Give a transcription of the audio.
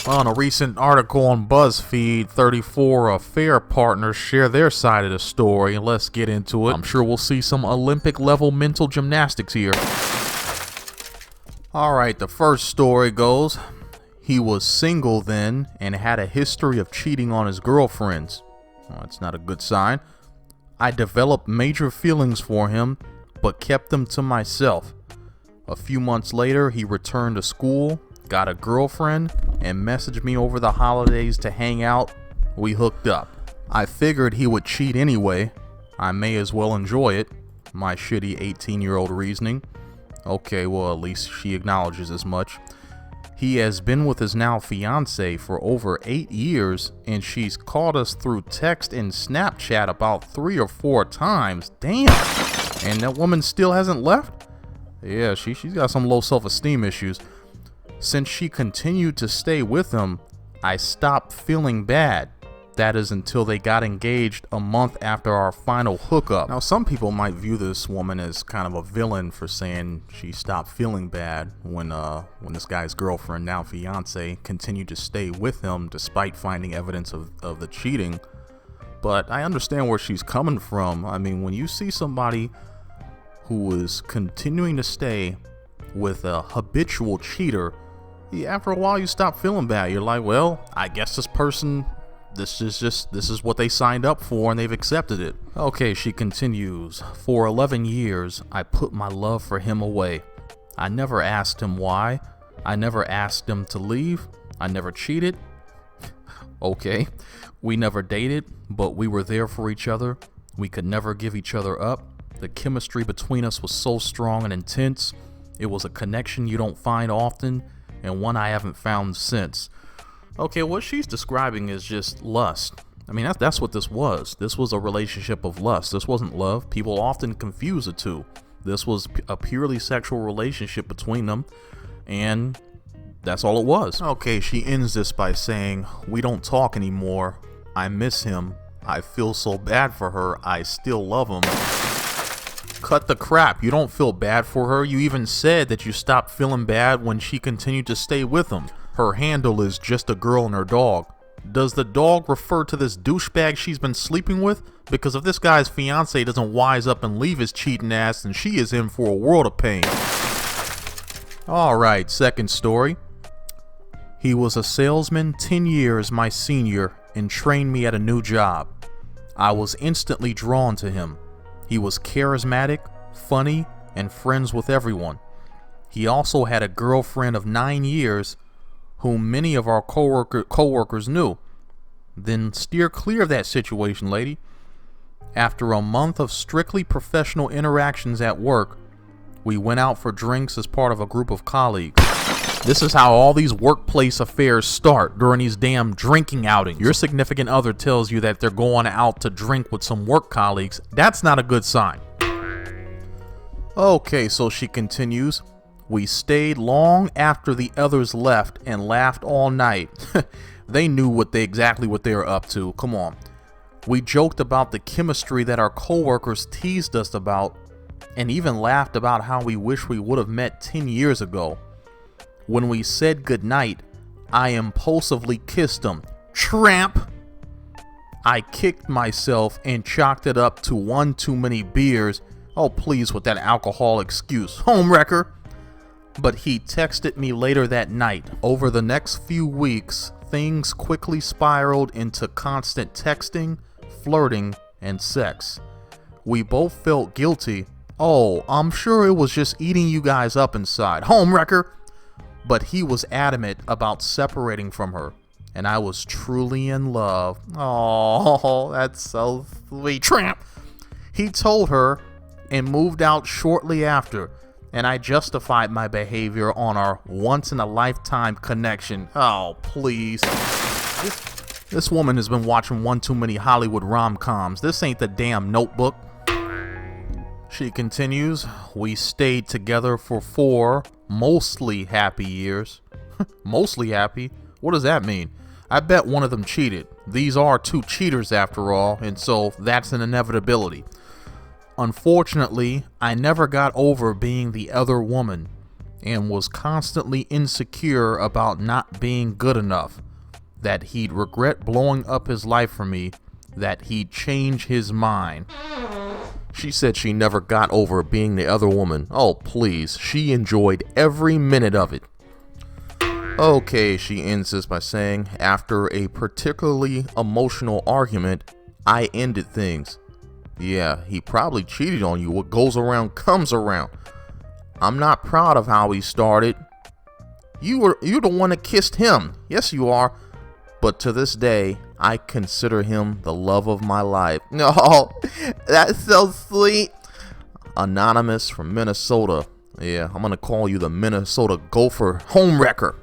On a recent article on BuzzFeed, 34 affair partners share their side of the story. Let's get into it. I'm sure we'll see some Olympic-level mental gymnastics here. Alright, the first story goes, he was single then and had a history of cheating on his girlfriends. Well, that's not a good sign. I developed major feelings for him, but kept them to myself. A few months later, he returned to school, got a girlfriend, and messaged me over the holidays to hang out. We hooked up. I figured he would cheat anyway. I may as well enjoy it. My shitty 18-year-old reasoning. Okay, well, at least she acknowledges as much. He has been with his now fiance for over 8 years, and she's called us through text and Snapchat about 3 or 4 times. Damn! And that woman still hasn't left? Yeah, she's got some low self-esteem issues. Since she continued to stay with him, I stopped feeling bad. That is until they got engaged a month after our final hookup. Now, some people might view this woman as kind of a villain for saying she stopped feeling bad when this guy's girlfriend, now fiance, continued to stay with him despite finding evidence of the cheating. But I understand where she's coming from. I mean, when you see somebody who is continuing to stay with a habitual cheater, after a while you stop feeling bad. You're like, well, I guess this person, this is what they signed up for and they've accepted it. Okay, she continues. For 11 years, I put my love for him away. I never asked him why. I never asked him to leave. I never cheated. Okay, we never dated, but we were there for each other. We could never give each other up. The chemistry between us was so strong and intense. It was a connection you don't find often, and one I haven't found since. Okay, what she's describing is just lust. I mean, that's what this was. This was a relationship of lust. This wasn't love. People often confuse the two. This was a purely sexual relationship between them, and that's all it was. Okay, she ends this by saying, we don't talk anymore. I miss him. I feel so bad for her. I still love him. Cut the crap. You don't feel bad for her. You even said that you stopped feeling bad when she continued to stay with him. Her handle is just a girl and her dog. Does the dog refer to this douchebag she's been sleeping with? Because if this guy's fiance doesn't wise up and leave his cheating ass, then she is in for a world of pain. Alright, second story. He was a salesman 10 years my senior and trained me at a new job. I was instantly drawn to him. He was charismatic, funny, and friends with everyone. He also had a girlfriend of 9 years whom many of our co-workers knew. Then steer clear of that situation, lady. After a month of strictly professional interactions at work, we went out for drinks as part of a group of colleagues. This is how all these workplace affairs start, during these damn drinking outings. Your significant other tells you that they're going out to drink with some work colleagues. That's not a good sign. Okay, so she continues. We stayed long after the others left and laughed all night. They knew exactly what they were up to. Come on. We joked about the chemistry that our coworkers teased us about, and even laughed about how we wish we would have met 10 years ago. When we said goodnight, I impulsively kissed him. Tramp! I kicked myself and chalked it up to one too many beers. Oh, please, with that alcohol excuse. Homewrecker! But he texted me later that night. Over the next few weeks, things quickly spiraled into constant texting, flirting, and sex. We both felt guilty. Oh, I'm sure it was just eating you guys up inside. Homewrecker! But he was adamant about separating from her, and I was truly in love. Oh, that's so sweet. Tramp! He told her and moved out shortly after, and I justified my behavior on our once-in-a-lifetime connection. Oh, please. This woman has been watching one too many Hollywood rom-coms. This ain't the damn Notebook. She continues, we stayed together for 4 mostly happy years. Mostly happy? What does that mean? I bet one of them cheated. These are 2 cheaters after all, and so that's an inevitability. Unfortunately, I never got over being the other woman, and was constantly insecure about not being good enough, that he'd regret blowing up his life for me, that he'd change his mind. She said she never got over being the other woman. Oh, please, she enjoyed every minute of it. Okay, she ends this by saying, after a particularly emotional argument, I ended things. Yeah, he probably cheated on you. What goes around comes around. I'm not proud of how he started. You're the one that kissed him. Yes, you are. But to this day, I consider him the love of my life. No, that's so sweet. Anonymous from Minnesota. Yeah, I'm gonna call you the Minnesota Gopher homewrecker.